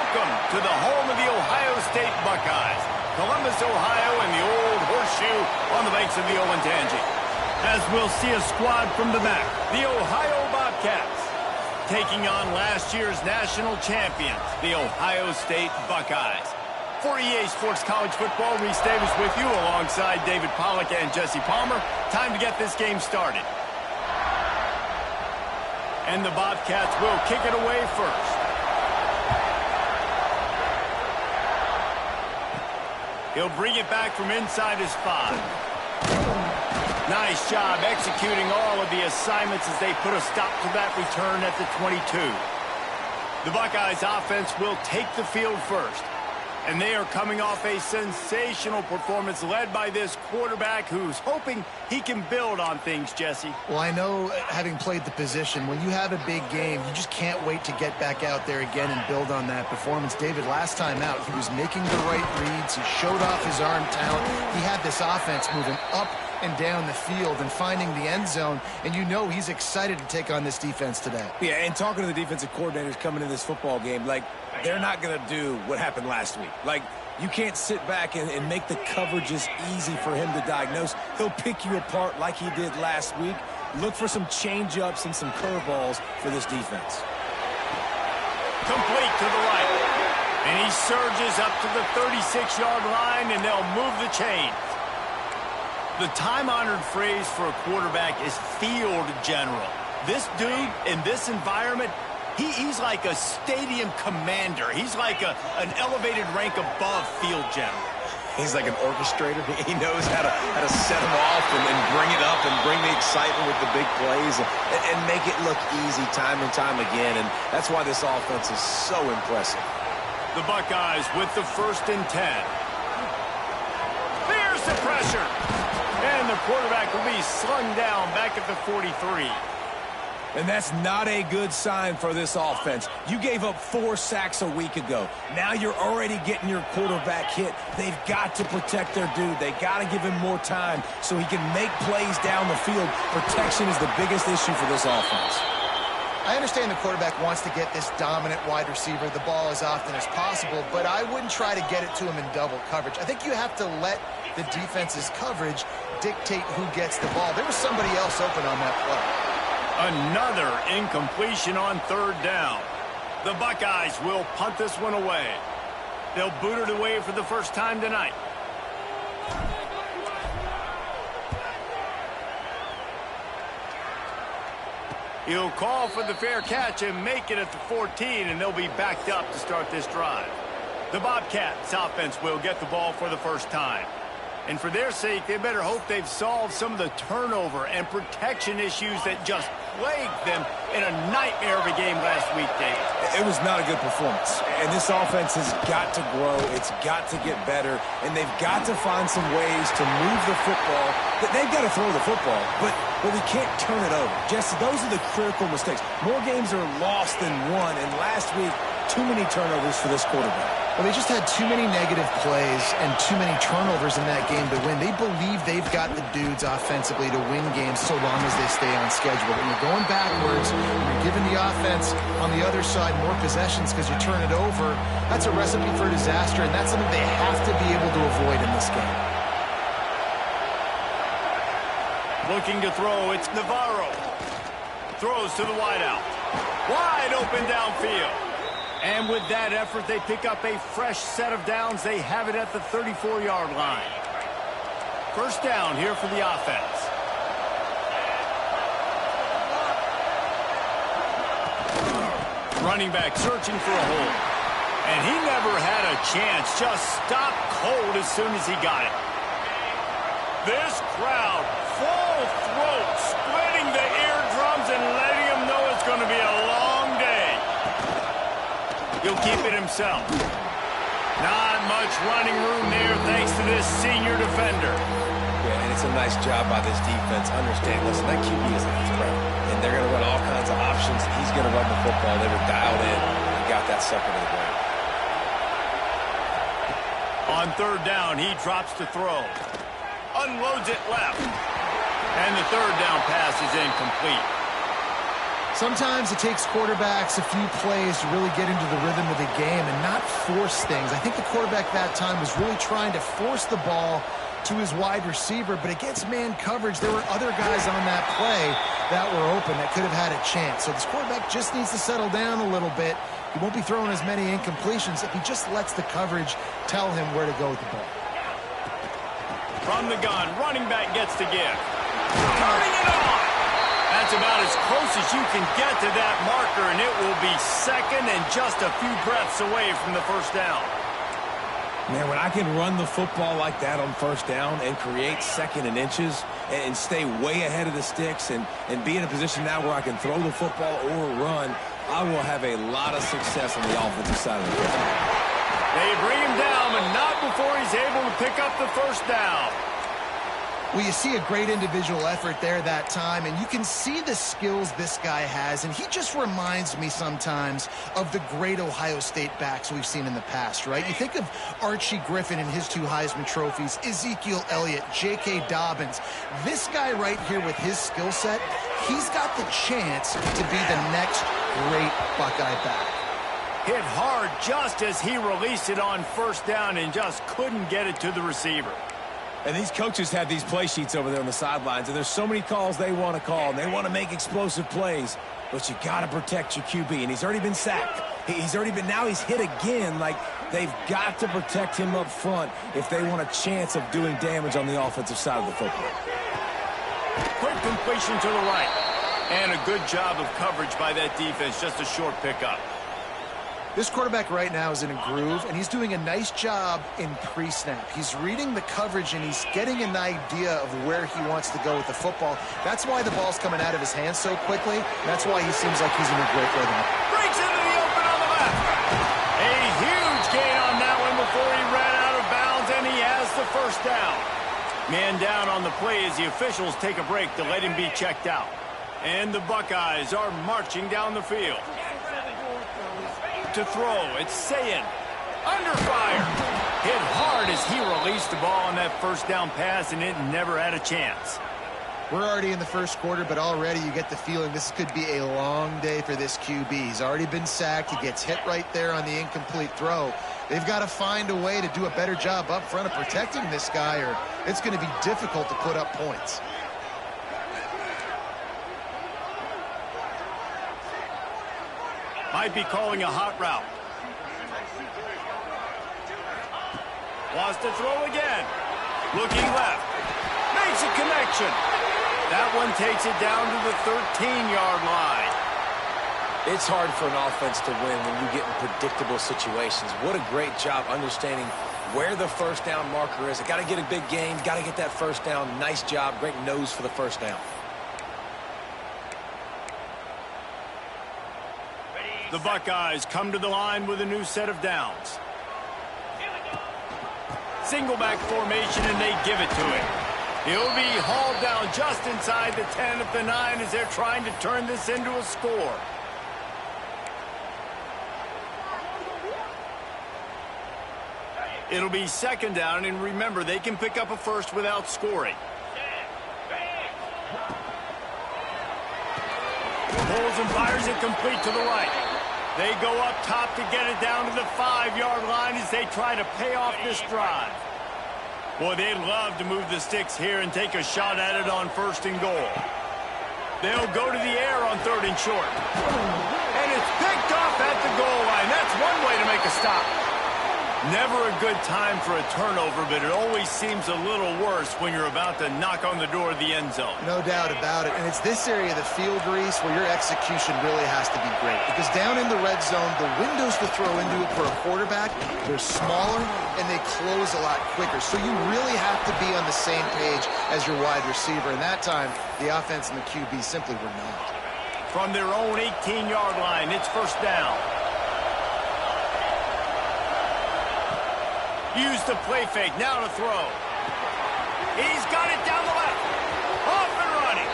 Welcome to the home of the Ohio State Buckeyes. Columbus, Ohio, and the old horseshoe on the banks of the Olentangy. As we'll see a squad from the back, the Ohio Bobcats, taking on last year's national champions, the Ohio State Buckeyes. For EA Sports College Football, Reese Davis with you alongside David Pollack and Jesse Palmer. Time to get this game started. And the Bobcats will kick it away first. He'll bring it back from inside his 5. Nice job executing all of the assignments as they put a stop to that return at the 22. The Buckeyes offense will take the field first. And they are coming off a sensational performance led by this quarterback who's hoping he can build on things, Jesse. Well, I know, having played the position, when you have a big game, you just can't wait to get back out there again and build on that performance. David, last time out, he was making the right reads. He showed off his arm talent. He had this offense moving up and down the field and finding the end zone, and you know he's excited to take on this defense today. Yeah, and talking to the defensive coordinators coming into this football game, like, they're not going to do what happened last week. Like, you can't sit back and make the coverages easy for him to diagnose. He'll pick you apart like he did last week. Look for some change-ups and some curveballs for this defense. Complete to the right. And he surges up to the 36-yard line, and they'll move the chains. The time-honored phrase for a quarterback is field general. This dude in this environment, he's like a stadium commander. He's like an elevated rank above field general. He's like an orchestrator. He knows how to set them off and bring it up and bring the excitement with the big plays and make it look easy time and time again. And that's why this offense is so impressive. The Buckeyes with the 1st and 10. There's the pressure. And the quarterback will be slung down back at the 43. And that's not a good sign for this offense. You gave up 4 sacks a week ago. Now you're already getting your quarterback hit. They've got to protect their dude. They got to give him more time so he can make plays down the field. Protection is the biggest issue for this offense. I understand the quarterback wants to get this dominant wide receiver the ball as often as possible, but I wouldn't try to get it to him in double coverage. I think you have to let the defense's coverage dictate who gets the ball. There was somebody else open on that play. Another incompletion on 3rd down. The Buckeyes will punt this one away. They'll boot it away for the first time tonight. He'll call for the fair catch and make it at the 14, and they'll be backed up to start this drive. The Bobcats offense will get the ball for the first time. And for their sake, they better hope they've solved some of the turnover and protection issues that just plagued them in a nightmare of a game last week, David. It was not a good performance. And this offense has got to grow. It's got to get better. And they've got to find some ways to move the football. They've got to throw the football, but we can't turn it over. Jesse, those are the critical mistakes. More games are lost than won. And last week, too many turnovers for this quarterback. Well, they just had too many negative plays and too many turnovers in that game to win. They believe they've got the dudes offensively to win games so long as they stay on schedule. But when you're going backwards, when you're giving the offense on the other side more possessions because you turn it over, that's a recipe for disaster, and that's something they have to be able to avoid in this game. Looking to throw, it's Navarro. Throws to the wideout. Wide open downfield. And with that effort, they pick up a fresh set of downs. They have it at the 34-yard line. First down here for the offense. Running back searching for a hole. And he never had a chance. Just stopped cold as soon as he got it. This crowd, full throat, splitting the eardrums and letting them know it's going to be a long day. He'll keep it himself. Not much running room there thanks to this senior defender. Yeah, and it's a nice job by this defense. Understand, listen, that QB is a threat. And they're going to run all kinds of options. He's going to run the football. They were dialed in and got that sucker to the ground. On 3rd down, he drops to throw. Unloads it left. And the 3rd down pass is incomplete. Sometimes it takes quarterbacks a few plays to really get into the rhythm of the game and not force things. I think the quarterback that time was really trying to force the ball to his wide receiver, but against man coverage, there were other guys on that play that were open that could have had a chance. So this quarterback just needs to settle down a little bit. He won't be throwing as many incompletions if he just lets the coverage tell him where to go with the ball. From the gun, running back gets to give. Turning it on! That's about as close as you can get to that marker, and it will be second and just a few breaths away from the first down. Man, when I can run the football like that on first down and create second and inches and stay way ahead of the sticks and be in a position now where I can throw the football or run, I will have a lot of success on the offensive side of the football. They bring him down, but not before he's able to pick up the first down. Well, you see a great individual effort there that time, and you can see the skills this guy has, and he just reminds me sometimes of the great Ohio State backs we've seen in the past, right? You think of Archie Griffin and his 2 Heisman trophies, Ezekiel Elliott, J.K. Dobbins. This guy right here with his skill set, he's got the chance to be the next great Buckeye back. Hit hard just as he released it on first down and just couldn't get it to the receiver. And these coaches have these play sheets over there on the sidelines, and there's so many calls they want to call, and they want to make explosive plays. But you got to protect your QB, and he's already been sacked. Now he's hit again. Like, they've got to protect him up front if they want a chance of doing damage on the offensive side of the football. Quick completion to the right. And a good job of coverage by that defense, just a short pickup. This quarterback right now is in a groove, and he's doing a nice job in pre-snap. He's reading the coverage, and he's getting an idea of where he wants to go with the football. That's why the ball's coming out of his hands so quickly. That's why he seems like he's in a great rhythm. Breaks into the open on the left. A huge gain on that one before he ran out of bounds, and he has the first down. Man down on the play as the officials take a break to let him be checked out. And the Buckeyes are marching down the field. To throw, it's Sayin. Under fire. Hit hard as he released the ball on that first down pass, and it never had a chance. We're already in the first quarter, but already you get the feeling this could be a long day for this QB. He's already been sacked. He gets hit right there on the incomplete throw. They've got to find a way to do a better job up front of protecting this guy, or it's going to be difficult to put up points. Might be calling a hot route. Wants to throw again. Looking left. Makes a connection. That one takes it down to the 13-yard line. It's hard for an offense to win when you get in predictable situations. What a great job understanding where the first down marker is. Got to get a big gain. Got to get that first down. Nice job. Great nose for the first down. The Buckeyes come to the line with a new set of downs. Single back formation, and they give it to him. He'll be hauled down just inside the 10 at the 9 as they're trying to turn this into a score. It'll be second down, and remember, they can pick up a first without scoring. Pulls and fires it complete to the right. They go up top to get it down to the 5-yard line as they try to pay off this drive. Boy, they'd love to move the sticks here and take a shot at it on first and goal. They'll go to the air on 3rd and short. And it's picked off at the goal line. That's one way to make a stop. Never a good time for a turnover, but it always seems a little worse when you're about to knock on the door of the end zone. No doubt about it. And it's this area of the field, Reese, where your execution really has to be great. Because down in the red zone, the windows to throw into it for a quarterback, they're smaller and they close a lot quicker. So you really have to be on the same page as your wide receiver. And that time, the offense and the QB simply were not. From their own 18-yard line, it's first down. Use the play fake, now to throw. He's got it down the left. Off and running.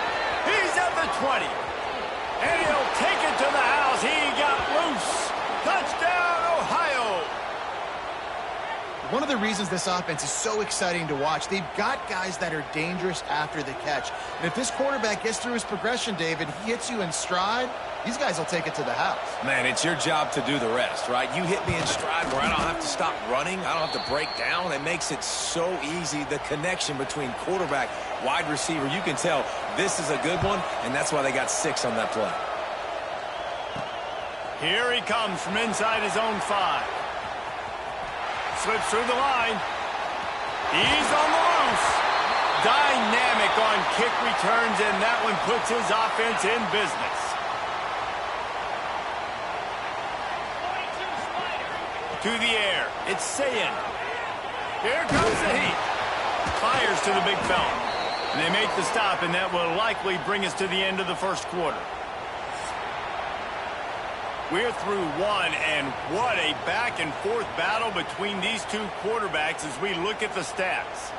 He's at the 20. And he'll take it to the house. He got loose. Touchdown, Ohio. One of the reasons this offense is so exciting to watch, they've got guys that are dangerous after the catch. And if this quarterback gets through his progression, David, he hits you in stride, these guys will take it to the house. Man, it's your job to do the rest, right? You hit me in stride where I don't have to stop running. I don't have to break down. It makes it so easy, the connection between quarterback, wide receiver. You can tell this is a good one, and that's why they got 6 on that play. Here he comes from inside his own 5. Slips through the line. He's on the loose. Dynamic on kick returns, and that one puts his offense in business. To the air. It's Sayin. Here comes the heat. Fires to the big fella. And they make the stop, and that will likely bring us to the end of the first quarter. We're through one, and what a back-and-forth battle between these two quarterbacks as we look at the stats.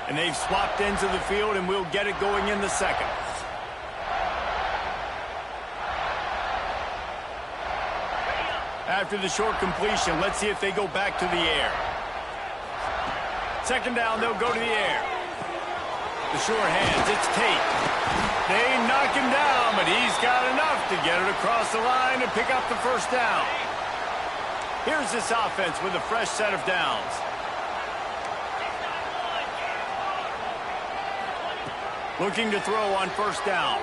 And they've swapped ends of the field, and we'll get it going in the second. After the short completion, let's see if they go back to the air. Second down, they'll go to the air. The sure hands, it's Tate. They knock him down, but he's got enough to get it across the line and pick up the first down. Here's this offense with a fresh set of downs. Looking to throw on first down.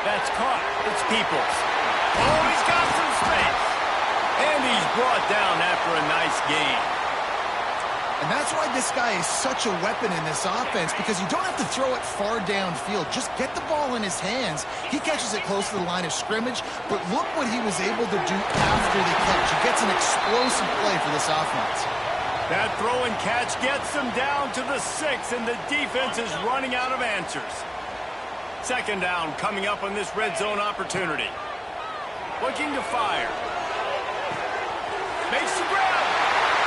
That's caught. It's Peoples. Oh, he's got some space. And he's brought down after a nice gain. And that's why this guy is such a weapon in this offense, because you don't have to throw it far downfield. Just get the ball in his hands. He catches it close to the line of scrimmage, but look what he was able to do after the catch. He gets an explosive play for this offense. That throw and catch gets them down to the 6, and the defense is running out of answers. Second down coming up on this red zone opportunity. Looking to fire. Makes the grab.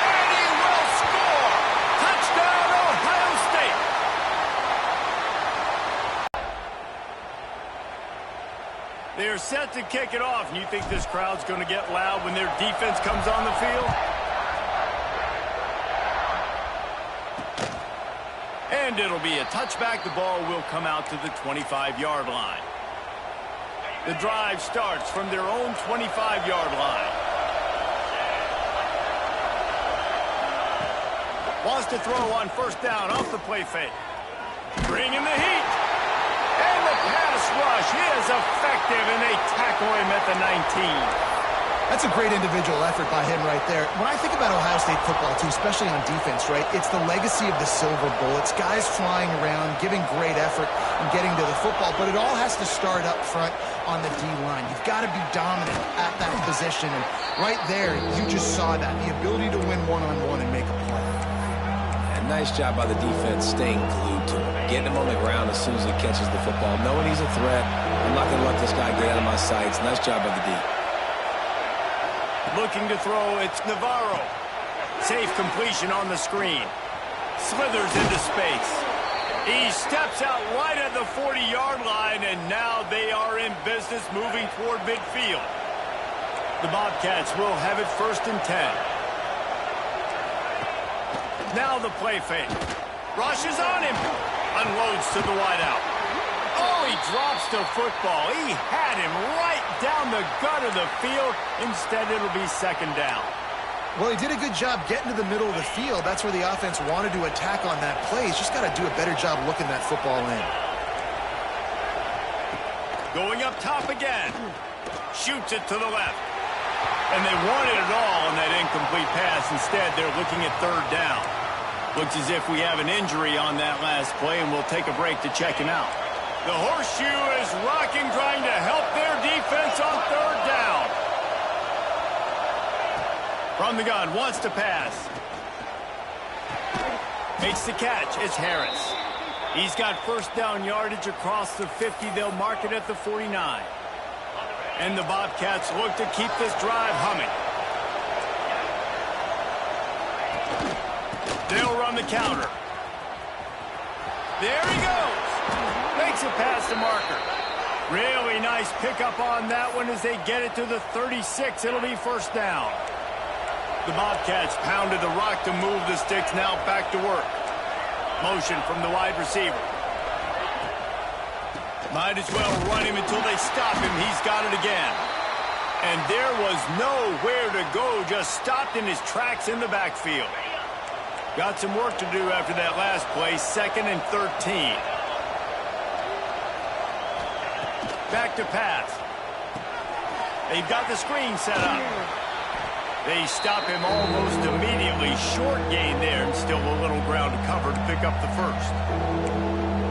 And he will score. Touchdown, Ohio State. They are set to kick it off. And you think this crowd's going to get loud when their defense comes on the field? And it'll be a touchback. The ball will come out to the 25-yard line. The drive starts from their own 25-yard line. Wants to throw on first down off the play fake. Bringing the heat. And the pass rush is effective, and they tackle him at the 19. That's a great individual effort by him right there. When I think about Ohio State football, too, especially on defense, right, it's the legacy of the silver bullets, guys flying around, giving great effort and getting to the football, but it all has to start up front on the D-line. You've got to be dominant at that position, and right there, you just saw that, the ability to win one-on-one and make a play. And nice job by the defense staying glued to him, getting him on the ground as soon as he catches the football, knowing he's a threat. I'm not going to let this guy get out of my sights. Nice job by the D. Looking to throw, it's Navarro. Safe completion on the screen. Slithers into space. He steps out right at the 40-yard line, and now they are in business moving toward midfield. The Bobcats will have it 1st and 10. Now the play fake. Rushes on him. Unloads to the wideout. Oh, he drops the football. He had him right down the gut of the field. Instead, it'll be second down. Well, he did a good job getting to the middle of the field. That's where the offense wanted to attack on that play. He's just got to do a better job looking that football in. Going up top again. Shoots it to the left. And they wanted it all on that incomplete pass. Instead, they're looking at third down. Looks as if we have an injury on that last play, and we'll take a break to check him out. The horseshoe is rocking, trying to help their defense on third down. From the gun, wants to pass. Makes the catch. It's Harris. He's got first down yardage across the 50. They'll mark it at the 49. And the Bobcats look to keep this drive humming. They'll run the counter. There he goes. Makes a pass to Marker. Really nice pickup on that one as they get it to the 36. It'll be first down. The Bobcats pounded the rock to move the sticks, now back to work. Motion from the wide receiver. Might as well run him until they stop him. He's got it again. And there was nowhere to go, just stopped in his tracks in the backfield. Got some work to do after that last play, 2nd and 13. Back to pass. They've got the screen set up. They stop him almost immediately. Short gain there, and still a little ground to cover to pick up the first.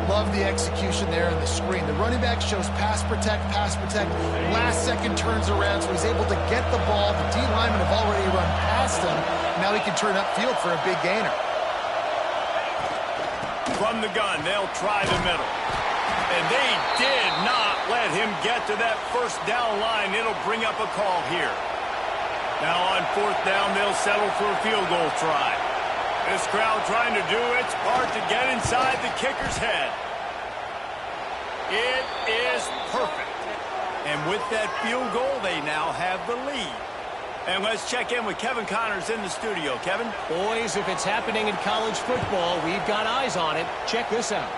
Love the execution there in the screen. The running back shows pass protect. Last second turns around, so he's able to get the ball. The D linemen have already run past him. Now he can turn upfield for a big gainer. From the gun, they'll try the middle. And they did not let him get to that first down line. It'll bring up a call here. Now on 4th down, they'll settle for a field goal try. This crowd trying to do its part to get inside the kicker's head. It is perfect. And with that field goal, they now have the lead. And let's check in with Kevin Connors in the studio. Kevin? Boys, if it's happening in college football, we've got eyes on it. Check this out.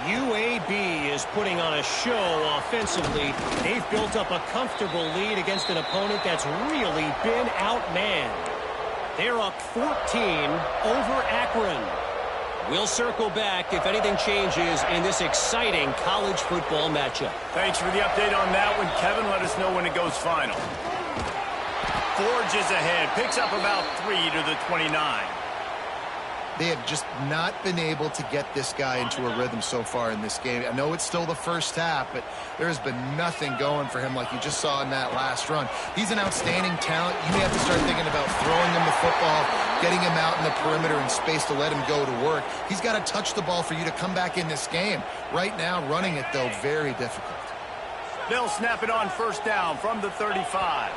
UAB is putting on a show offensively. They've built up a comfortable lead against an opponent that's really been outmanned. They're up 14 over Akron. We'll circle back if anything changes in this exciting college football matchup. Thanks for the update on that one, Kevin. Let us know when it goes final. Forges ahead, picks up about 3 to the 29. They have just not been able to get this guy into a rhythm so far in this game. I know it's still the first half, but there has been nothing going for him like you just saw in that last run. He's an outstanding talent. You may have to start thinking about throwing him the football, getting him out in the perimeter in space to let him go to work. He's got to touch the ball for you to come back in this game. Right now, running it, though, very difficult. They'll snap it on 1st down from the 35.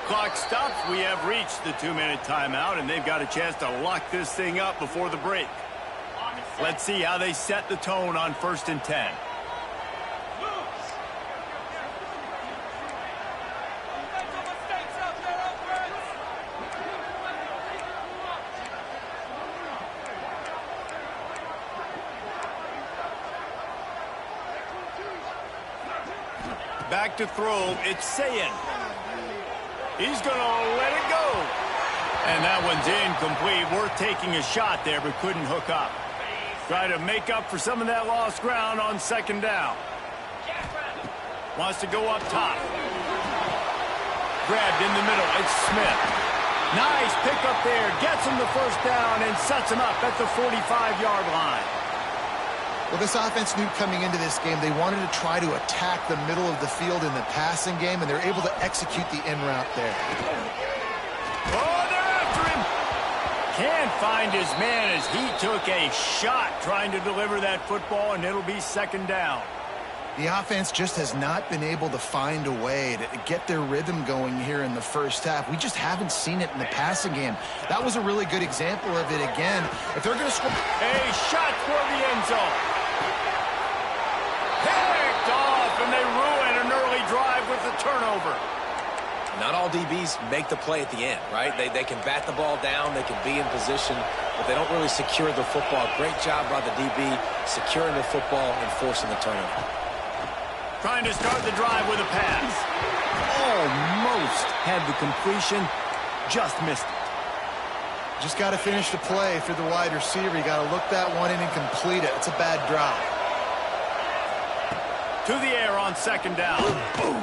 Clock stops. We have reached the 2-minute timeout, and they've got a chance to lock this thing up before the break. Let's see how they set the tone on 1st and 10. Back to throw. It's Sayin. He's going to let it go. And that one's incomplete. Worth taking a shot there, but couldn't hook up. Try to make up for some of that lost ground on 2nd down. Wants to go up top. Grabbed in the middle. It's Smith. Nice pickup there. Gets him the 1st down and sets him up at the 45-yard line. Well, this offense knew coming into this game they wanted to try to attack the middle of the field in the passing game, and they're able to execute the in-route there. Oh, they're after him. Can't find his man as he took a shot trying to deliver that football, and it'll be 2nd down. The offense just has not been able to find a way to get their rhythm going here in the first half. We just haven't seen it in the passing game. That was a really good example of it again. If they're going to score... A shot for the end zone. Picked off, and they ruin an early drive with the turnover. Not all DBs make the play at the end, right? They can bat the ball down, they can be in position, but they don't really secure the football. Great job by the DB securing the football and forcing the turnover. Trying to start the drive with a pass. Almost had the completion, just missed it. Just got to finish the play for the wide receiver. You got to look that one in and complete it. It's a bad drop. To the air on 2nd down. Boom.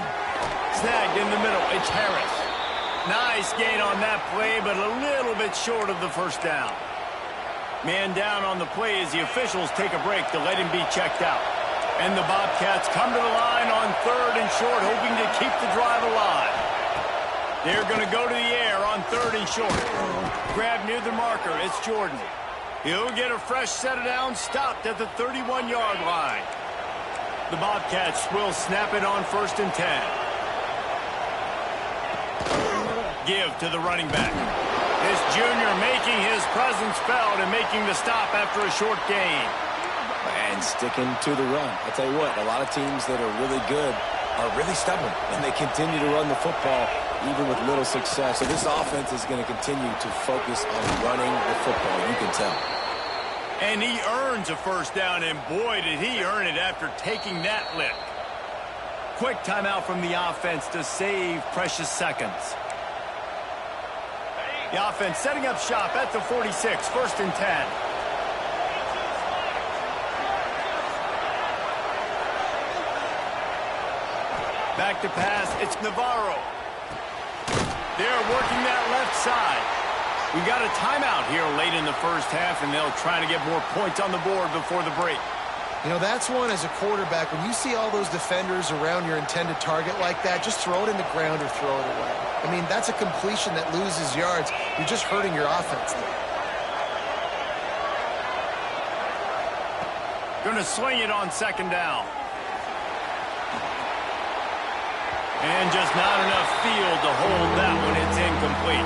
Snagged in the middle. It's Harris. Nice gain on that play, but a little bit short of the 1st down. Man down on the play as the officials take a break to let him be checked out. And the Bobcats come to the line on 3rd and short, hoping to keep the drive alive. They're going to go to the air on 3rd and short. Grab near the marker. It's Jordan. He'll get a fresh set of downs, stopped at the 31-yard line. The Bobcats will snap it on 1st and 10. Give to the running back. This junior making his presence felt and making the stop after a short gain. And sticking to the run. I'll tell you what, a lot of teams that are really good are really stubborn, and they continue to run the football even with little success. So this offense is going to continue to focus on running the football. You can tell. And he earns a first down, and boy, did he earn it after taking that lick. Quick timeout from the offense to save precious seconds. The offense setting up shop at the 46, 1st and 10. Back to pass, it's Navarro. They're working that left side. We got a timeout here late in the first half, and they'll try to get more points on the board before the break. You know, that's one as a quarterback. When you see all those defenders around your intended target like that, just throw it in the ground or throw it away. I mean, that's a completion that loses yards. You're just hurting your offense there. Gonna swing it on 2nd down. And just not enough field to hold that one. It's incomplete.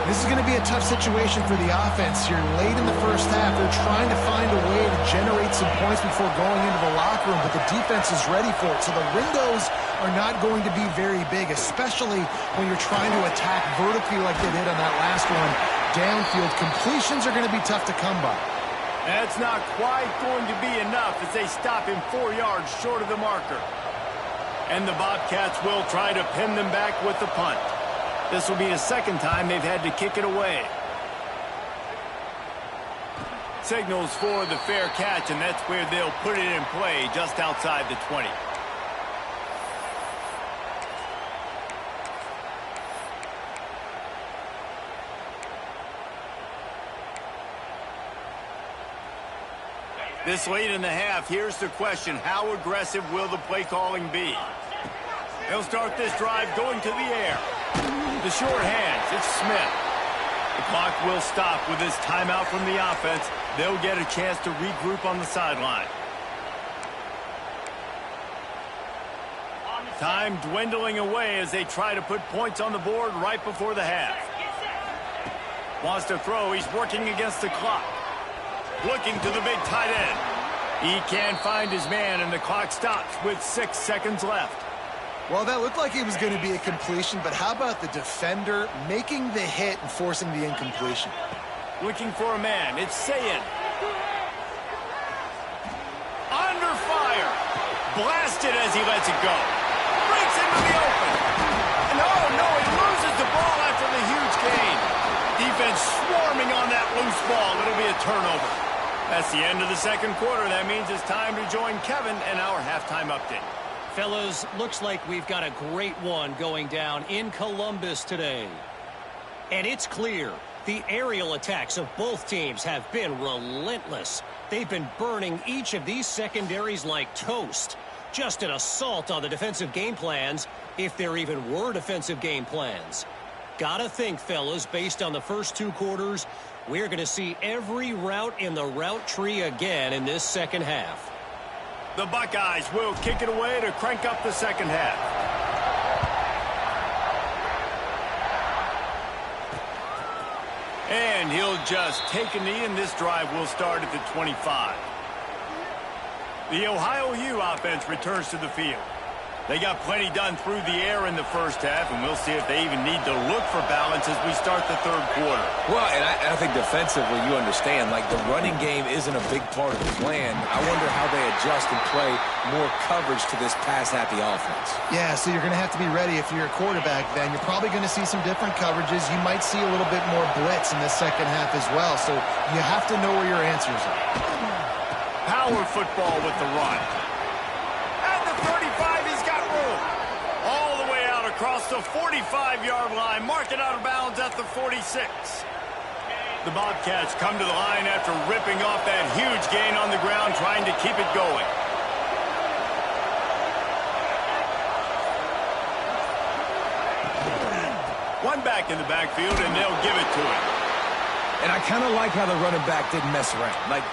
This is going to be a tough situation for the offense here. Late in the first half, they're trying to find a way to generate some points before going into the locker room, but the defense is ready for it. So the windows are not going to be very big, especially when you're trying to attack vertically like they did on that last one. Downfield completions are going to be tough to come by. That's not quite going to be enough as they stop him 4 yards short of the marker. And the Bobcats will try to pin them back with the punt. This will be the 2nd time they've had to kick it away. Signals for the fair catch, and that's where they'll put it in play just outside the 20. This late in the half, here's the question. How aggressive will the play calling be? They'll start this drive going to the air. The short hands, it's Smith. The clock will stop with this timeout from the offense. They'll get a chance to regroup on the sideline. Time dwindling away as they try to put points on the board right before the half. Wants to throw, he's working against the clock. Looking to the big tight end. He can't find his man, and the clock stops with 6 seconds left. Well, that looked like it was going to be a completion, but how about the defender making the hit and forcing the incompletion? Looking for a man. It's Sayin. Under fire. Blasted as he lets it go. Breaks into the open. No, he loses the ball after the huge gain. Defense swarming on that loose ball. It'll be a turnover. That's the end of the 2nd quarter. That means it's time to join Kevin in our halftime update. Fellas, looks like we've got a great one going down in Columbus today. And it's clear the aerial attacks of both teams have been relentless. They've been burning each of these secondaries like toast. Just an assault on the defensive game plans, if there even were defensive game plans. Gotta think, fellas, based on the first 2 quarters, we're going to see every route in the route tree again in this 2nd half. The Buckeyes will kick it away to crank up the 2nd half. And he'll just take a knee, and this drive will start at the 25. The Ohio U offense returns to the field. They got plenty done through the air in the first half, and we'll see if they even need to look for balance as we start the 3rd quarter. Well, and I think defensively, you understand, like the running game isn't a big part of the plan. I wonder how they adjust and play more coverage to this pass-happy offense. Yeah, so you're going to have to be ready if you're a quarterback then. You're probably going to see some different coverages. You might see a little bit more blitz in the 2nd half as well, so you have to know where your answers are. Power football with the run. At the 35, he's got room. All the way out across the 45-yard line. Mark it out of bounds at the 46. The Bobcats come to the line after ripping off that huge gain on the ground, trying to keep it going. One back in the backfield, and they'll give it to him. And I kind of like how the running back didn't mess around. Like,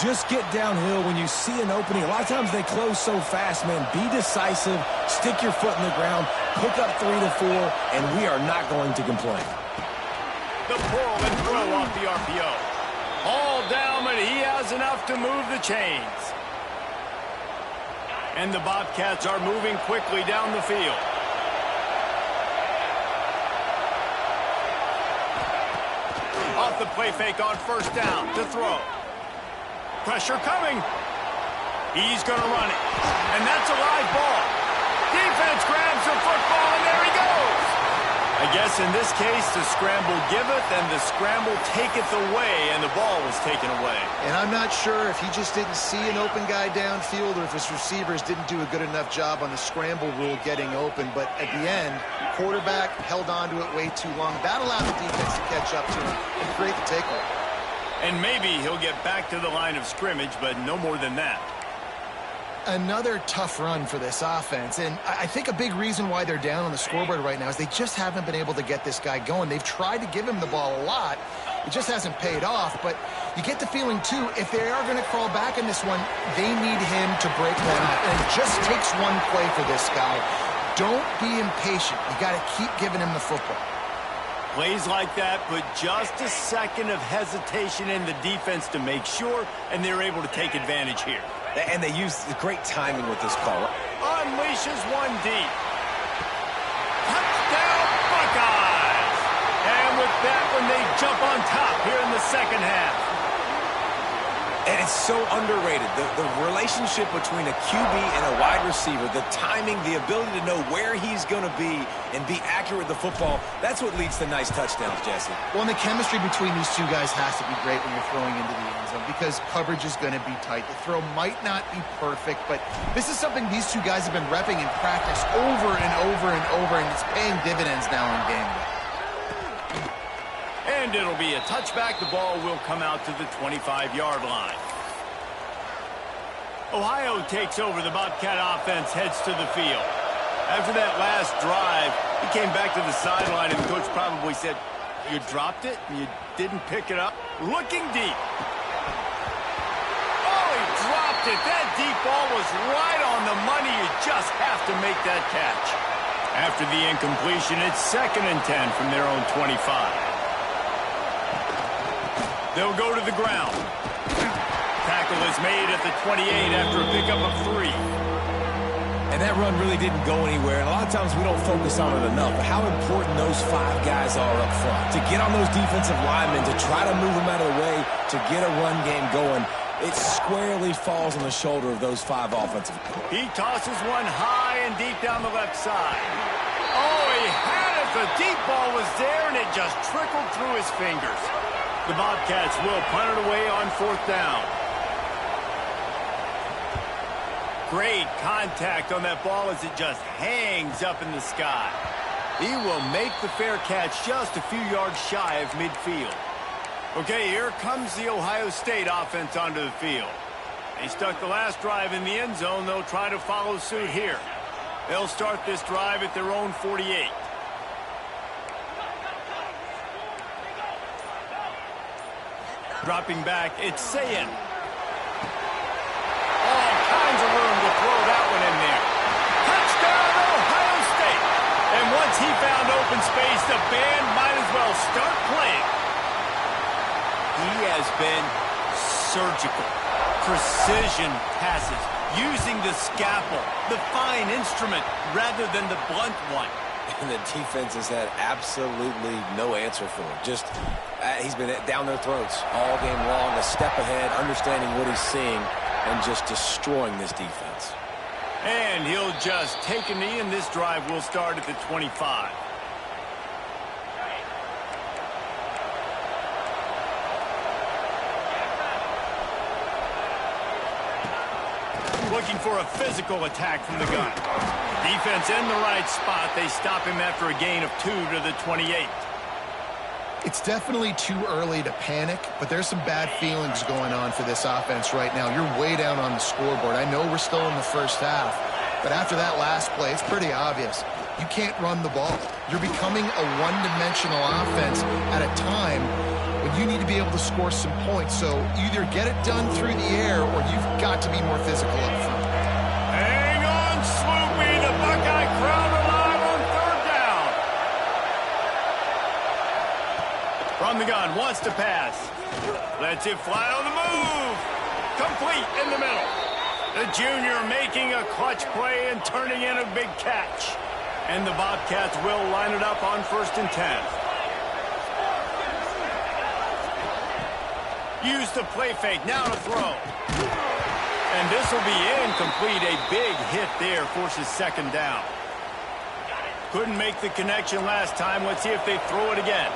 just get downhill when you see an opening. A lot of times they close so fast, man. Be decisive, stick your foot in the ground, pick up 3 to 4, and we are not going to complain. The pull and throw off the RPO. All down, but he has enough to move the chains. And the Bobcats are moving quickly down the field. play fake on first down to throw. Pressure coming. He's going to run it. And that's a live ball. Defense grabs the football, and there he goes. I guess in this case, the scramble giveth and the scramble taketh away, and the ball was taken away. And I'm not sure if he just didn't see an open guy downfield or if his receivers didn't do a good enough job on the scramble rule getting open. But at the end, quarterback held on to it way too long. That allowed the defense to catch up to him and create the takeaway. And maybe he'll get back to the line of scrimmage, but no more than that. Another tough run for this offense, and I think a big reason why they're down on the scoreboard right now is they just haven't been able to get this guy going. They've tried to give him the ball a lot. It just hasn't paid off, but you get the feeling, too, if they are going to crawl back in this one, they need him to break one up, and it just takes one play for this guy. Don't be impatient. You got to keep giving him the football. Plays like that put just a second of hesitation in the defense to make sure, and they're able to take advantage here. And they used great timing with this call. Unleashes one deep. Touchdown, Buckeyes! And with that one, they jump on top here in the second half. And it's so underrated. The relationship between a QB and a wide receiver, the timing, the ability to know where he's going to be and be accurate with the football, that's what leads to nice touchdowns, Jesse. Well, and the chemistry between these two guys has to be great when you're throwing into the end zone because coverage is going to be tight. The throw might not be perfect, but this is something these two guys have been repping in practice over and over and over, and it's paying dividends now in game day. And it'll be a touchback. The ball will come out to the 25-yard line. Ohio takes over. The Bobcat offense heads to the field. After that last drive, he came back to the sideline, and the coach probably said, "You dropped it? You didn't pick it up?" Looking deep. Oh, he dropped it. That deep ball was right on the money. You just have to make that catch. After the incompletion, it's 2nd and 10 from their own 25. They'll go to the ground. Tackle is made at the 28 after a pickup of 3. And that run really didn't go anywhere. And a lot of times we don't focus on it enough. But how important those 5 guys are up front. To get on those defensive linemen, to try to move them out of the way, to get a run game going, it squarely falls on the shoulder of those 5 offensive players. He tosses one high and deep down the left side. Oh, he had it. The deep ball was there, and it just trickled through his fingers. The Bobcats will punt it away on 4th down. Great contact on that ball as it just hangs up in the sky. He will make the fair catch just a few yards shy of midfield. Okay, here comes the Ohio State offense onto the field. They stuck the last drive in the end zone. They'll try to follow suit here. They'll start this drive at their own 48. Dropping back, it's Sayin. All kinds of room to throw that one in there. Touchdown, Ohio State. And once he found open space, the band might as well start playing. He has been surgical. Precision passes, using the scalpel, the fine instrument, rather than the blunt one. And the defense has had absolutely no answer for him. Just, he's been down their throats all game long, a step ahead, understanding what he's seeing, and just destroying this defense. And he'll just take a knee, and this drive will start at the 25. Looking for a physical attack from the gun. Defense in the right spot. They stop him after a gain of 2 to the 28. It's definitely too early to panic, but there's some bad feelings going on for this offense right now. You're way down on the scoreboard. I know we're still in the first half, but after that last play, it's pretty obvious. You can't run the ball. You're becoming a one-dimensional offense at a time when you need to be able to score some points. So either get it done through the air or you've got to be more physical up front. Hang on, Sloopy. The Buckeye crowd alive on 3rd down. From the gun, wants to pass. Lets it fly on the move. Complete in the middle. The junior making a clutch play and turning in a big catch. And the Bobcats will line it up on 1st and 10. Use the play fake. Now to throw. And this will be incomplete. A big hit there forces second down. Couldn't make the connection last time. Let's see if they throw it again.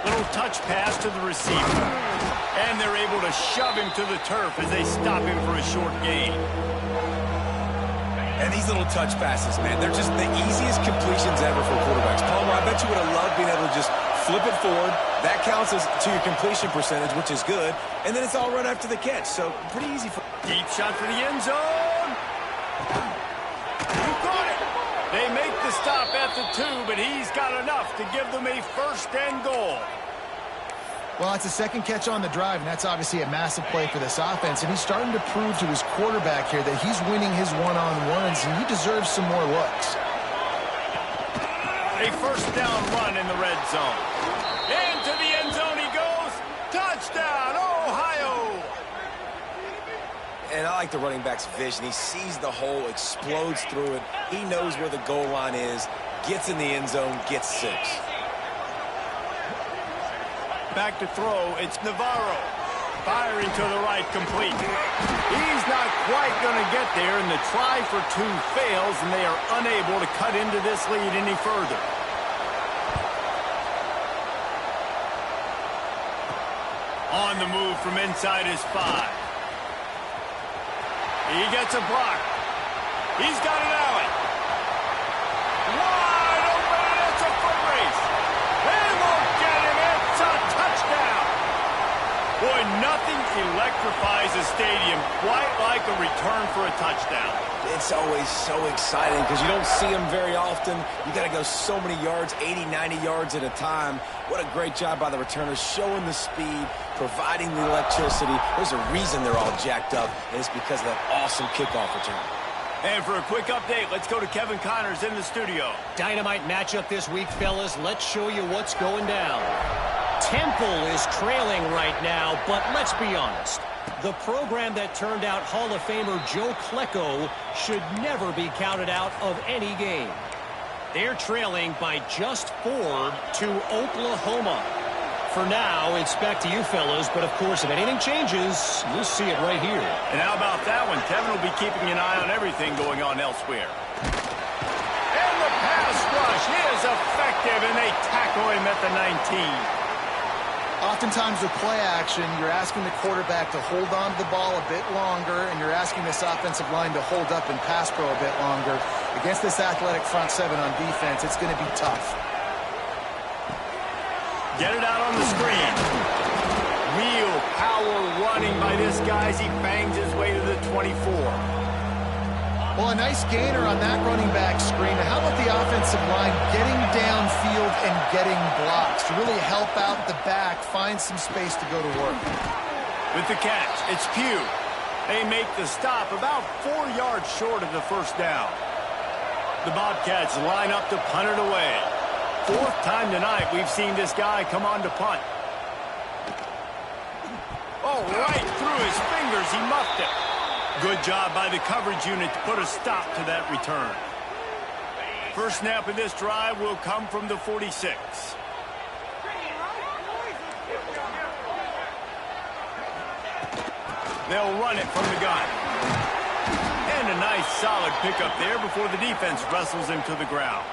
Little touch pass to the receiver. And they're able to shove him to the turf as they stop him for a short gain. And these little touch passes, man, they're just the easiest completions ever for quarterbacks. Palmer, I bet you would have loved being able to just flip it forward. That counts as to your completion percentage, which is good. And then it's all run after the catch. So pretty easy for... Deep shot for the end zone. Who caught it? They make the stop at the 2, but he's got enough to give them a first and goal. Well, it's a second catch on the drive, and that's obviously a massive play for this offense. And he's starting to prove to his quarterback here that he's winning his one-on-ones, and he deserves some more looks. A first down run in the red zone. Into the end zone he goes. Touchdown, Ohio! And I like the running back's vision. He sees the hole, explodes through it. He knows where the goal line is, gets in the end zone, gets 6. Back to throw, it's Navarro. Firing to the right, complete. He's not quite going to get there, and the try for 2 fails, and they are unable to cut into this lead any further. On the move from inside his 5. He gets a block. He's got an alley. Wide open, and it's a foot race. They won't get him. It's a touchdown. Boy, nothing electrifies a stadium quite like a return for a touchdown. It's always so exciting because you don't see them very often. You got to go so many yards, 80, 90 yards at a time. What a great job by the returners, showing the speed, providing the electricity. There's a reason they're all jacked up, and it's because of that awesome kickoff return. And for a quick update, let's go to Kevin Connors in the studio. Dynamite matchup this week, fellas. Let's show you what's going down. Temple is trailing right now, but let's be honest. The program that turned out Hall of Famer Joe Klecko should never be counted out of any game. They're trailing by just 4 to Oklahoma. For now, it's back to you fellas, but of course, if anything changes, you'll see it right here. And how about that one? Kevin will be keeping an eye on everything going on elsewhere. And the pass rush is effective, and they tackle him at the 19. Oftentimes with play action, you're asking the quarterback to hold on to the ball a bit longer, and you're asking this offensive line to hold up in pass pro a bit longer. Against this athletic front 7 on defense, it's going to be tough. Get it out on the screen. Real power running by this guy as he bangs his way to the 24. Well, a nice gainer on that running back screen. Now, how about the offensive line getting downfield and getting blocks to really help out the back, find some space to go to work? With the catch, it's Pugh. They make the stop about 4 yards short of the first down. The Bobcats line up to punt it away. 4th time tonight we've seen this guy come on to punt. Oh, right through his fingers, he muffed it. Good job by the coverage unit to put a stop to that return. First snap of this drive will come from the 46. They'll run it from the gun. And a nice solid pickup there before the defense wrestles him to the ground.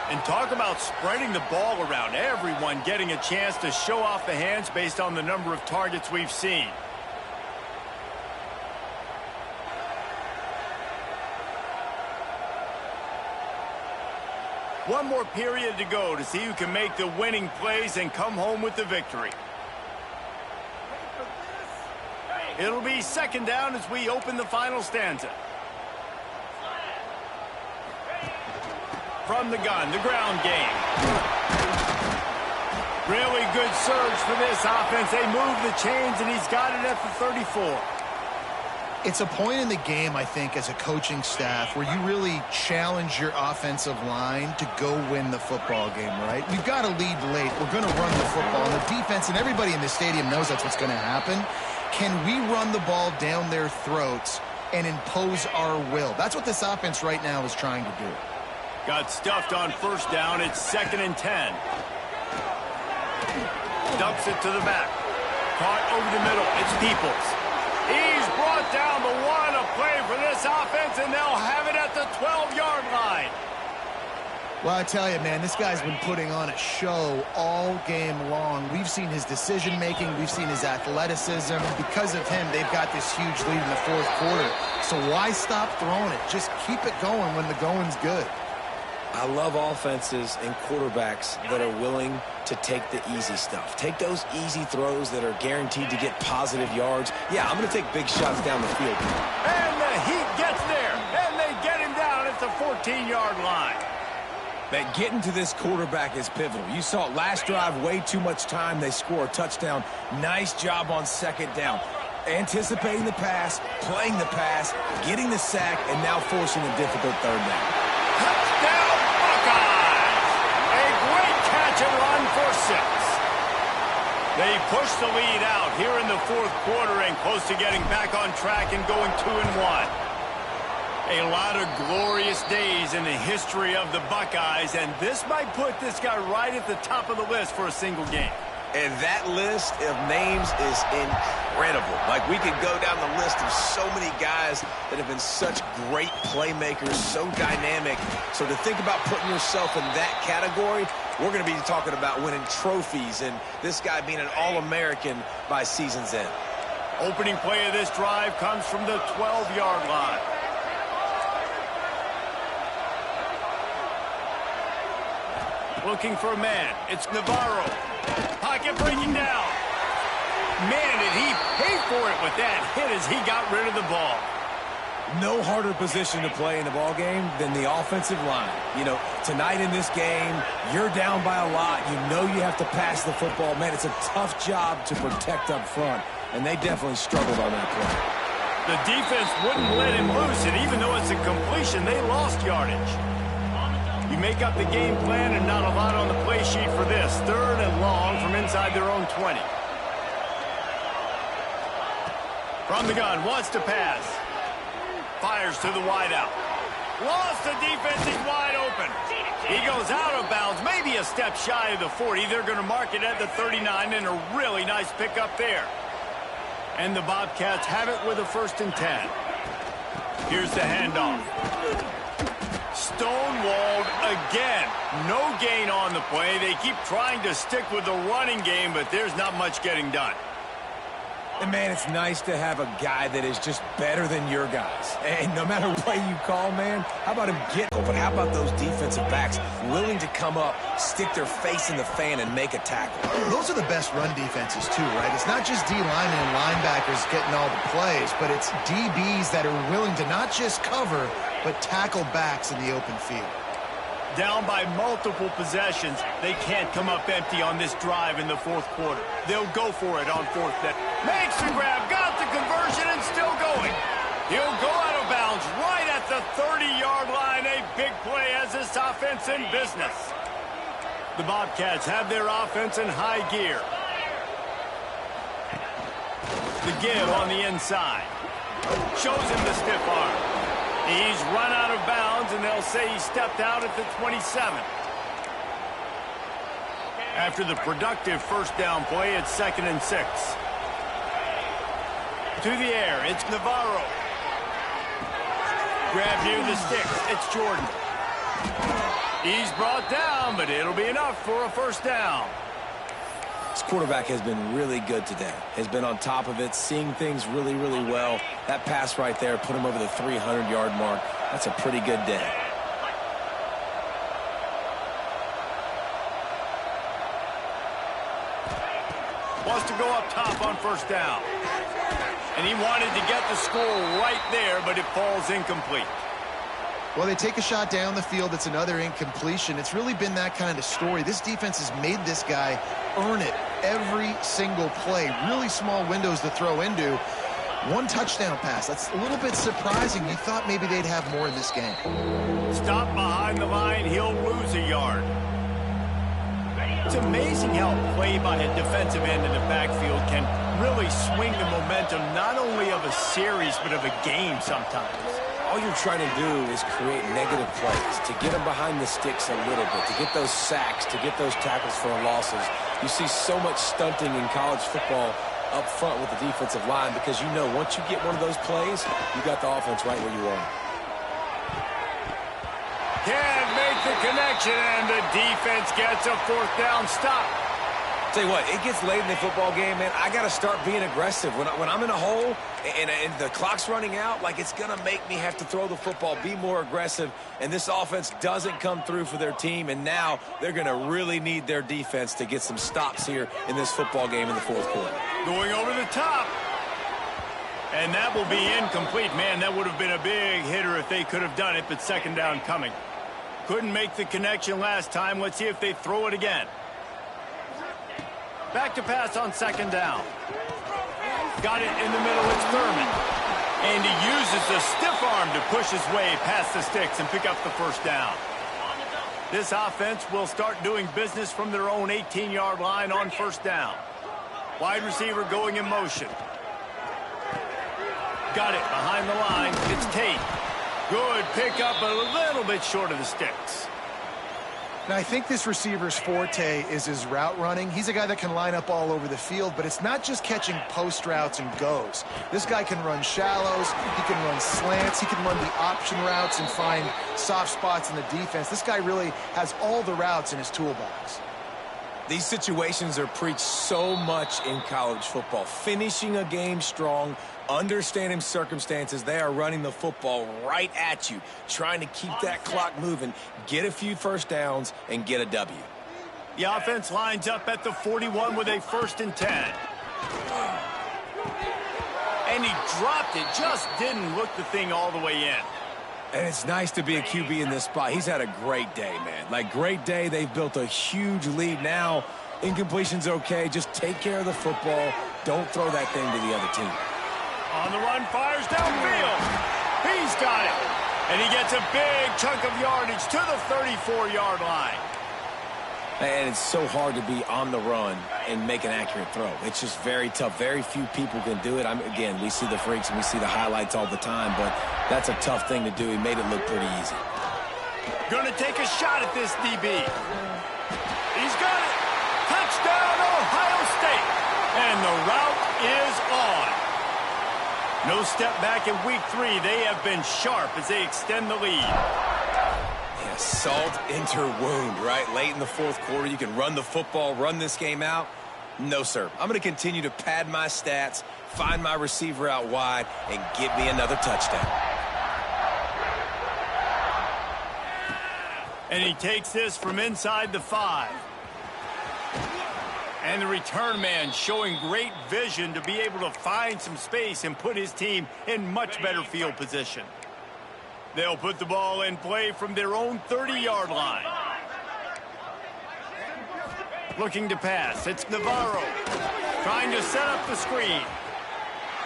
And talk about spreading the ball around. Everyone getting a chance to show off the hands based on the number of targets we've seen. One more period to go to see who can make the winning plays and come home with the victory. It'll be second down as we open the final stanza. From the gun, the ground game. Really good surge for this offense. They move the chains, and he's got it at the 34. It's a point in the game, I think, as a coaching staff where you really challenge your offensive line to go win the football game, right? We've got to lead late. We're going to run the football. And the defense and everybody in the stadium knows that's what's going to happen. Can we run the ball down their throats and impose our will. That's what this offense right now is trying to do. Got stuffed on first down. It's 2nd and 10. Dumps it to the back. Caught over the middle. It's Peoples. He's brought down the one. A play for this offense, and they'll have it at the 12-yard line. Well, I tell you, man, this guy's been putting on a show all game long. We've seen his decision-making. We've seen his athleticism. Because of him, they've got this huge lead in the fourth quarter. So why stop throwing it? Just keep it going when the going's good. I love offenses and quarterbacks that are willing to take the easy stuff. Take those easy throws that are guaranteed to get positive yards. Yeah, I'm going to take big shots down the field. And the Heat gets there, and they get him down at the 14-yard line. That getting to this quarterback is pivotal. You saw it last drive, way too much time. They score a touchdown. Nice job on second down. Anticipating the pass, playing the pass, getting the sack, and now forcing a difficult third down. Touchdown, Buckeyes! A great catch and run for 6. They push the lead out here in the fourth quarter and close to getting back on track and going 2-1. A lot of glorious days in the history of the Buckeyes, and this might put this guy right at the top of the list for a single game. And that list of names is incredible. Like, we could go down the list of so many guys that have been such great playmakers, so dynamic. So to think about putting yourself in that category, we're going to be talking about winning trophies and this guy being an All-American by season's end. Opening play of this drive comes from the 12-yard line. Looking for a man. It's Navarro. Pocket breaking down. Man, did he pay for it with that hit as he got rid of the ball. No harder position to play in the ball game than the offensive line. You know, tonight in this game, you're down by a lot. You know you have to pass the football. Man, it's a tough job to protect up front, and they definitely struggled on that play. The defense wouldn't let him loose, and even though it's a completion, they lost yardage. You make up the game plan and not a lot on the play sheet for this. 3rd and long from inside their own 20. From the gun, wants to pass. Fires to the wideout. Lost the defense, he's wide open. He goes out of bounds, maybe a step shy of the 40. They're going to mark it at the 39, and a really nice pickup there. And the Bobcats have it with a 1st and 10. Here's the handoff. Stonewalled again. No gain on the play. They keep trying to stick with the running game, but there's not much getting done. And, man, it's nice to have a guy that is just better than your guys. And no matter what you call, man, how about him get open? How about those defensive backs willing to come up, stick their face in the fan, and make a tackle? Those are the best run defenses, too, right? It's not just D linemen and linebackers getting all the plays, but it's DBs that are willing to not just cover, but tackle backs in the open field. Down by multiple possessions, they can't come up empty on this drive in the fourth quarter. They'll go for it on 4th down. Makes the grab, got the conversion, and still going. He'll go out of bounds right at the 30-yard line. A big play as this offense in business. The Bobcats have their offense in high gear. The give on the inside. Shows him the stiff arm. He's run out of bounds, and they'll say he stepped out at the 27. After the productive 1st down play, it's 2nd and 6. To the air, it's Navarro. Grab near the sticks, it's Jordan. He's brought down, but it'll be enough for a 1st down. This quarterback has been really good today. Has been on top of it, seeing things really, really well. That pass right there put him over the 300-yard mark. That's a pretty good day. Wants to go up top on 1st down. And he wanted to get the score right there, but it falls incomplete. Well, they take a shot down the field. It's another incompletion. It's really been that kind of story. This defense has made this guy earn it every single play. Really small windows to throw into. 1 touchdown pass. That's a little bit surprising. You thought maybe they'd have more in this game. Stop behind the line. He'll lose a yard. It's amazing how play by a defensive end in the backfield can really swing the momentum not only of a series but of a game sometimes. All you're trying to do is create negative plays, to get them behind the sticks a little bit, to get those sacks, to get those tackles for losses. You see so much stunting in college football up front with the defensive line because you know once you get one of those plays, you got the offense right where you want. Can't make the connection, and the defense gets a fourth down stop. Tell you what, it gets late in the football game, man. I got to start being aggressive. When I'm in a hole and the clock's running out, like it's going to make me have to throw the football, be more aggressive, and this offense doesn't come through for their team, and now they're going to really need their defense to get some stops here in this football game in the fourth quarter. Going over the top. And that will be incomplete. Man, that would have been a big hitter if they could have done it, but second down coming. Couldn't make the connection last time. Let's see if they throw it again. Back to pass on second down. Got it in the middle. It's Thurman. And he uses the stiff arm to push his way past the sticks and pick up the first down. This offense will start doing business from their own 18-yard line on first down. Wide receiver going in motion. Got it behind the line. It's Tate. Good pickup, a little bit short of the sticks. Now, I think this receiver's forte is his route running. He's a guy that can line up all over the field, but it's not just catching post routes and goes. This guy can run shallows, he can run slants, he can run the option routes and find soft spots in the defense. This guy really has all the routes in his toolbox. These situations are preached so much in college football. Finishing a game strong, understanding circumstances. They are running the football right at you, trying to keep that clock moving, get a few first downs, and get a W. The offense lines up at the 41 with a 1st and 10. And he dropped it, just didn't look the thing all the way in. And it's nice to be a QB in this spot. He's had a great day, man. Like, great day. They've built a huge lead. Now, incompletion's okay. Just take care of the football. Don't throw that thing to the other team. On the run, fires downfield. He's got it. And he gets a big chunk of yardage to the 34-yard line. And it's so hard to be on the run and make an accurate throw. It's just very tough. Very few people can do it. Again, we see the freaks and we see the highlights all the time, but that's a tough thing to do. He made it look pretty easy. Going to take a shot at this DB. He's got it. Touchdown, Ohio State. And the route is on. No step back in week 3. They have been sharp as they extend the lead. Yeah, salt into wound, right? Late in the fourth quarter, you can run the football, run this game out. No, sir. I'm going to continue to pad my stats, find my receiver out wide, and get me another touchdown. And he takes this from inside the 5. And the return man showing great vision to be able to find some space and put his team in much better field position. They'll put the ball in play from their own 30-yard line. Looking to pass. It's Navarro trying to set up the screen.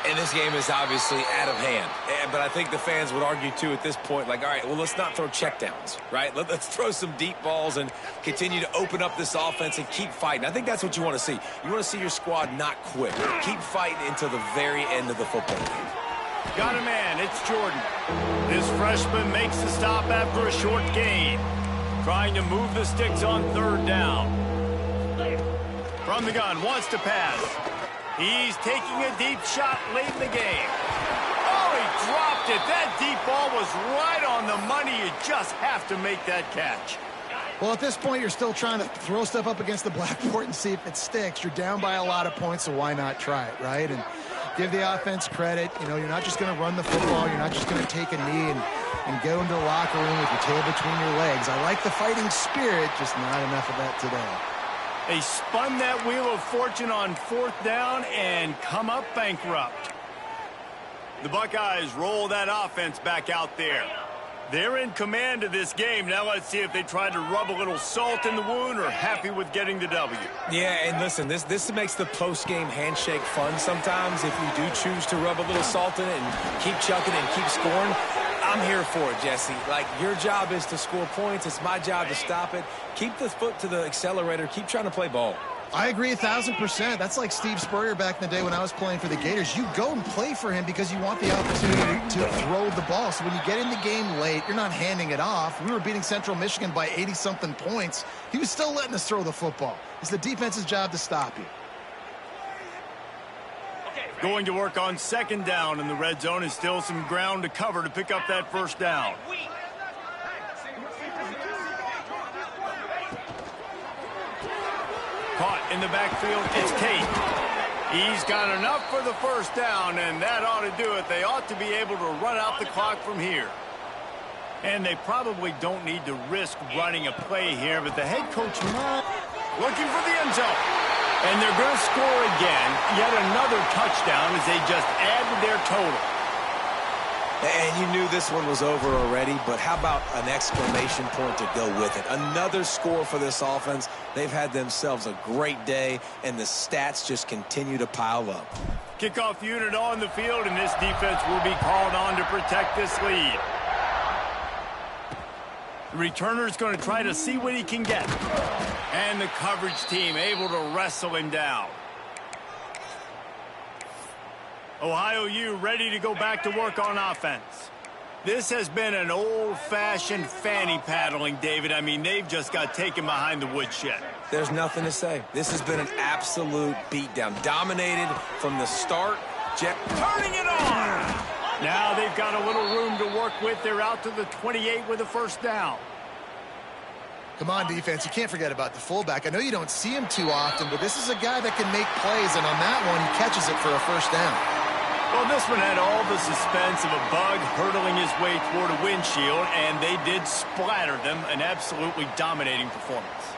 And this game is obviously out of hand. But I think the fans would argue, too, at this point, like, all right, well, let's not throw checkdowns, right? Let's throw some deep balls and continue to open up this offense and keep fighting. I think that's what you want to see. You want to see your squad not quit. Keep fighting until the very end of the football game. Got a man. It's Jordan. This freshman makes the stop after a short gain. Trying to move the sticks on 3rd down. From the gun, wants to pass. He's taking a deep shot late in the game. Oh, he dropped it. That deep ball was right on the money. You just have to make that catch. Well, at this point, you're still trying to throw stuff up against the blackboard and see if it sticks. You're down by a lot of points, so why not try it, right? And give the offense credit. You know, you're not just going to run the football. You're not just going to take a knee and go into the locker room with your tail between your legs. I like the fighting spirit, just not enough of that today. They spun that wheel of fortune on 4th down and come up bankrupt. The Buckeyes roll that offense back out there. They're in command of this game. Now let's see if they try to rub a little salt in the wound or happy with getting the W. Yeah, and listen, this makes the post-game handshake fun sometimes if you do choose to rub a little salt in it and keep chucking and keep scoring. I'm here for it, Jesse. Like, your job is to score points. It's my job to stop it. Keep the foot to the accelerator. Keep trying to play ball. I agree 1,000%. That's like Steve Spurrier back in the day when I was playing for the Gators. You go and play for him because you want the opportunity to throw the ball. So when you get in the game late, you're not handing it off. We were beating Central Michigan by 80-something points. He was still letting us throw the football. It's the defense's job to stop you. Going to work on second down in the red zone is still some ground to cover to pick up that first down. Caught in the backfield, it's Tate. He's got enough for the first down, and that ought to do it. They ought to be able to run out the clock from here. And they probably don't need to risk running a play here, but the head coach looking for the end zone. And they're going to score again. Yet another touchdown as they just added their total. And you knew this one was over already, but how about an exclamation point to go with it? Another score for this offense. They've had themselves a great day, and the stats just continue to pile up. Kickoff unit on the field, and this defense will be called on to protect this lead. The returner's going to try to see what he can get. And the coverage team able to wrestle him down. Ohio U ready to go back to work on offense. This has been an old-fashioned fanny paddling, David. I mean, they've just got taken behind the woodshed. There's nothing to say. This has been an absolute beatdown. Dominated from the start. Turning it on! Now they've got a little room to work with. They're out to the 28 with a first down. Come on, defense. You can't forget about the fullback. I know you don't see him too often, but this is a guy that can make plays, and on that one, he catches it for a first down. Well, this one had all the suspense of a bug hurtling his way toward a windshield, and they did splatter them. An absolutely dominating performance.